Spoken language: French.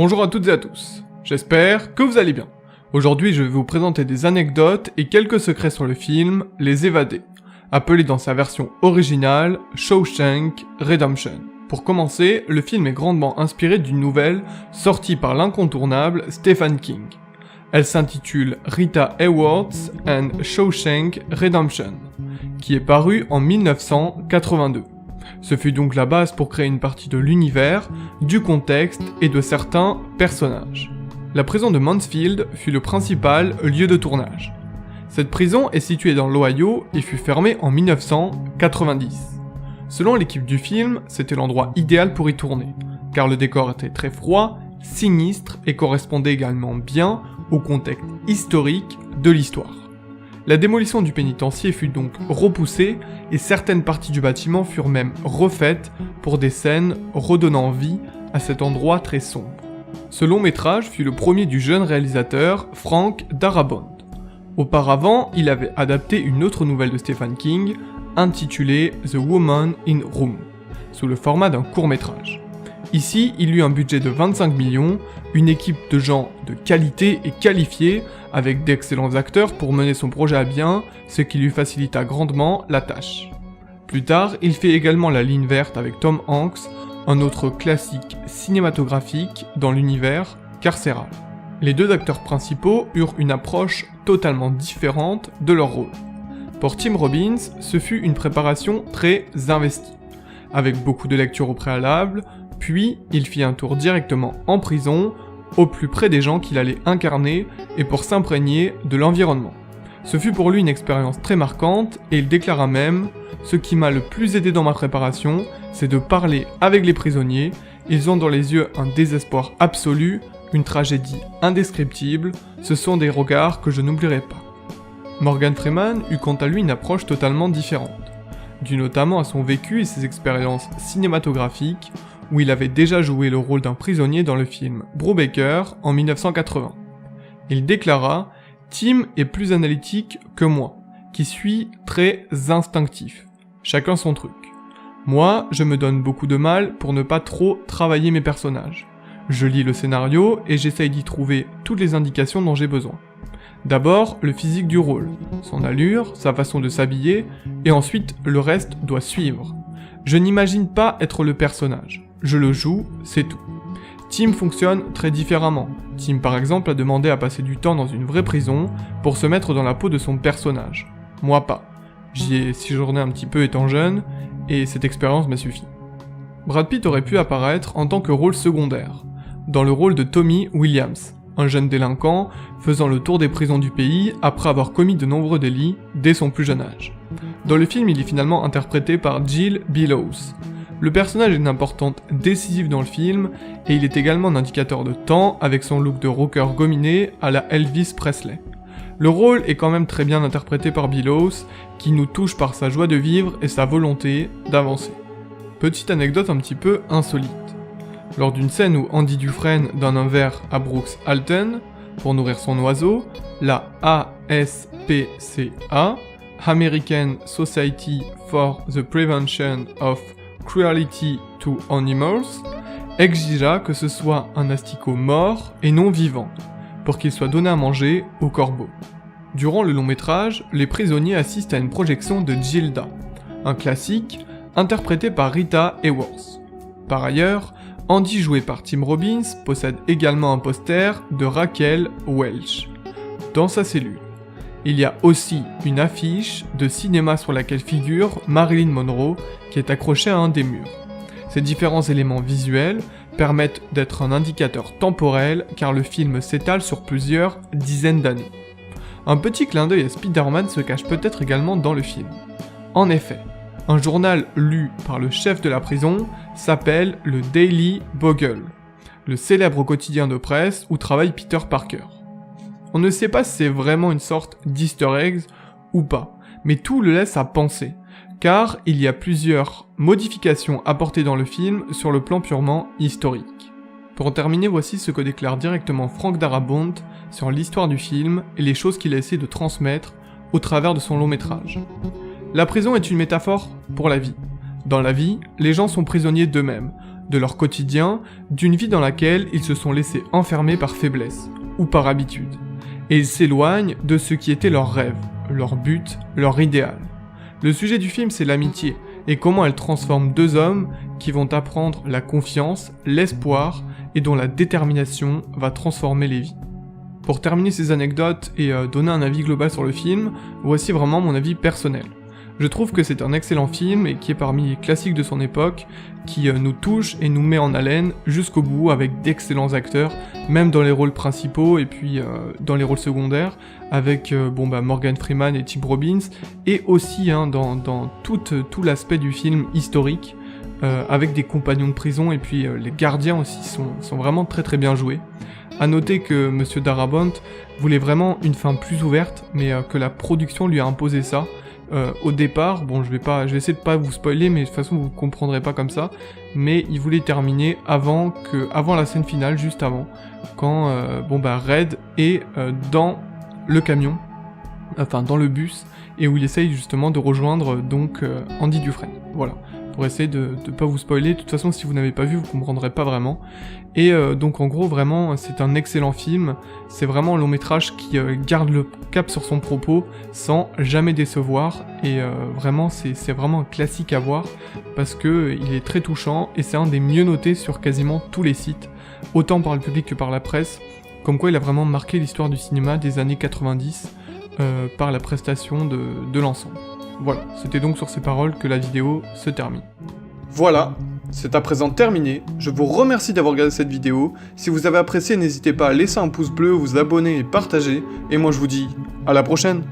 Bonjour à toutes et à tous, j'espère que vous allez bien. Aujourd'hui je vais vous présenter des anecdotes et quelques secrets sur le film Les Évadés, appelé dans sa version originale Shawshank Redemption. Pour commencer, le film est grandement inspiré d'une nouvelle sortie par l'incontournable Stephen King. Elle s'intitule Rita Hayworth and Shawshank Redemption, qui est parue en 1982. Ce fut donc la base pour créer une partie de l'univers, du contexte et de certains personnages. La prison de Mansfield fut le principal lieu de tournage. Cette prison est située dans l'Ohio et fut fermée en 1990. Selon l'équipe du film, c'était l'endroit idéal pour y tourner, car le décor était très froid, sinistre et correspondait également bien au contexte historique de l'histoire. La démolition du pénitencier fut donc repoussée et certaines parties du bâtiment furent même refaites pour des scènes redonnant vie à cet endroit très sombre. Ce long métrage fut le premier du jeune réalisateur Frank Darabont. Auparavant, il avait adapté une autre nouvelle de Stephen King intitulée The Woman in Room, sous le format d'un court-métrage. Ici, il eut un budget de 25 millions, une équipe de gens de qualité et qualifiés, avec d'excellents acteurs pour mener son projet à bien, ce qui lui facilita grandement la tâche. Plus tard, il fait également La Ligne verte avec Tom Hanks, un autre classique cinématographique dans l'univers carcéral. Les deux acteurs principaux eurent une approche totalement différente de leur rôle. Pour Tim Robbins, ce fut une préparation très investie, avec beaucoup de lectures au préalable, puis il fit un tour directement en prison, au plus près des gens qu'il allait incarner et pour s'imprégner de l'environnement. Ce fut pour lui une expérience très marquante et il déclara même « Ce qui m'a le plus aidé dans ma préparation, c'est de parler avec les prisonniers, ils ont dans les yeux un désespoir absolu, une tragédie indescriptible, ce sont des regards que je n'oublierai pas. » Morgan Freeman eut quant à lui une approche totalement différente, due notamment à son vécu et ses expériences cinématographiques, où il avait déjà joué le rôle d'un prisonnier dans le film Brubaker en 1980. Il déclara « Tim est plus analytique que moi, qui suis très instinctif. Chacun son truc. Moi, je me donne beaucoup de mal pour ne pas trop travailler mes personnages. Je lis le scénario et j'essaye d'y trouver toutes les indications dont j'ai besoin. D'abord, le physique du rôle, son allure, sa façon de s'habiller, et ensuite le reste doit suivre. Je n'imagine pas être le personnage. Je le joue, c'est tout. Tim fonctionne très différemment. Tim par exemple a demandé à passer du temps dans une vraie prison pour se mettre dans la peau de son personnage. Moi pas. J'y ai séjourné un petit peu étant jeune, et cette expérience m'a suffi. Brad Pitt aurait pu apparaître en tant que rôle secondaire, dans le rôle de Tommy Williams, un jeune délinquant faisant le tour des prisons du pays après avoir commis de nombreux délits dès son plus jeune âge. Dans le film, il est finalement interprété par Jill Billows. Le personnage est une importante décisive dans le film, et il est également un indicateur de temps avec son look de rocker gominé à la Elvis Presley. Le rôle est quand même très bien interprété par Billows, qui nous touche par sa joie de vivre et sa volonté d'avancer. Petite anecdote un petit peu insolite. Lors d'une scène où Andy Dufresne donne un verre à Brooks Alton pour nourrir son oiseau, la ASPCA, American Society for the Prevention of Cruelty to Animals, exigea que ce soit un asticot mort et non vivant, pour qu'il soit donné à manger aux corbeaux. Durant le long métrage, les prisonniers assistent à une projection de Gilda, un classique interprété par Rita Hayworth. Par ailleurs, Andy, joué par Tim Robbins, possède également un poster de Raquel Welch dans sa cellule. Il y a aussi une affiche de cinéma sur laquelle figure Marilyn Monroe qui est accrochée à un des murs. Ces différents éléments visuels permettent d'être un indicateur temporel car le film s'étale sur plusieurs dizaines d'années. Un petit clin d'œil à Spider-Man se cache peut-être également dans le film. En effet, un journal lu par le chef de la prison s'appelle le Daily Bugle, le célèbre quotidien de presse où travaille Peter Parker. On ne sait pas si c'est vraiment une sorte d'easter eggs ou pas, mais tout le laisse à penser, car il y a plusieurs modifications apportées dans le film sur le plan purement historique. Pour terminer, voici ce que déclare directement Frank Darabont sur l'histoire du film et les choses qu'il a essayé de transmettre au travers de son long métrage. La prison est une métaphore pour la vie. Dans la vie, les gens sont prisonniers d'eux-mêmes, de leur quotidien, d'une vie dans laquelle ils se sont laissés enfermer par faiblesse, ou par habitude. Et ils s'éloignent de ce qui était leur rêve, leur but, leur idéal. Le sujet du film, c'est l'amitié, et comment elle transforme deux hommes qui vont apprendre la confiance, l'espoir, et dont la détermination va transformer les vies. Pour terminer ces anecdotes et donner un avis global sur le film, voici vraiment mon avis personnel. Je trouve que c'est un excellent film et qui est parmi les classiques de son époque, qui nous touche et nous met en haleine jusqu'au bout avec d'excellents acteurs, même dans les rôles principaux et puis dans les rôles secondaires, avec Morgan Freeman et Tim Robbins, et aussi dans tout l'aspect du film historique, avec des compagnons de prison et puis les gardiens aussi sont vraiment très très bien joués. A noter que Monsieur Darabont voulait vraiment une fin plus ouverte, mais que la production lui a imposé ça. Au départ, je vais essayer de pas vous spoiler, mais de toute façon vous comprendrez pas comme ça, mais il voulait terminer avant la scène finale, juste avant, quand Red est dans le camion, enfin dans le bus, et où il essaye justement de rejoindre Andy Dufresne. Voilà, pour essayer de pas vous spoiler. De toute façon, si vous n'avez pas vu, vous comprendrez pas vraiment. Et donc en gros, vraiment, c'est un excellent film. C'est vraiment un long métrage qui garde le cap sur son propos sans jamais décevoir. Et vraiment, c'est vraiment un classique à voir parce que il est très touchant et c'est un des mieux notés sur quasiment tous les sites, autant par le public que par la presse. Comme quoi, il a vraiment marqué l'histoire du cinéma des années 90 par la prestation de l'ensemble. Voilà, c'était donc sur ces paroles que la vidéo se termine. Voilà, c'est à présent terminé. Je vous remercie d'avoir regardé cette vidéo. Si vous avez apprécié, n'hésitez pas à laisser un pouce bleu, vous abonner et partager. Et moi je vous dis à la prochaine.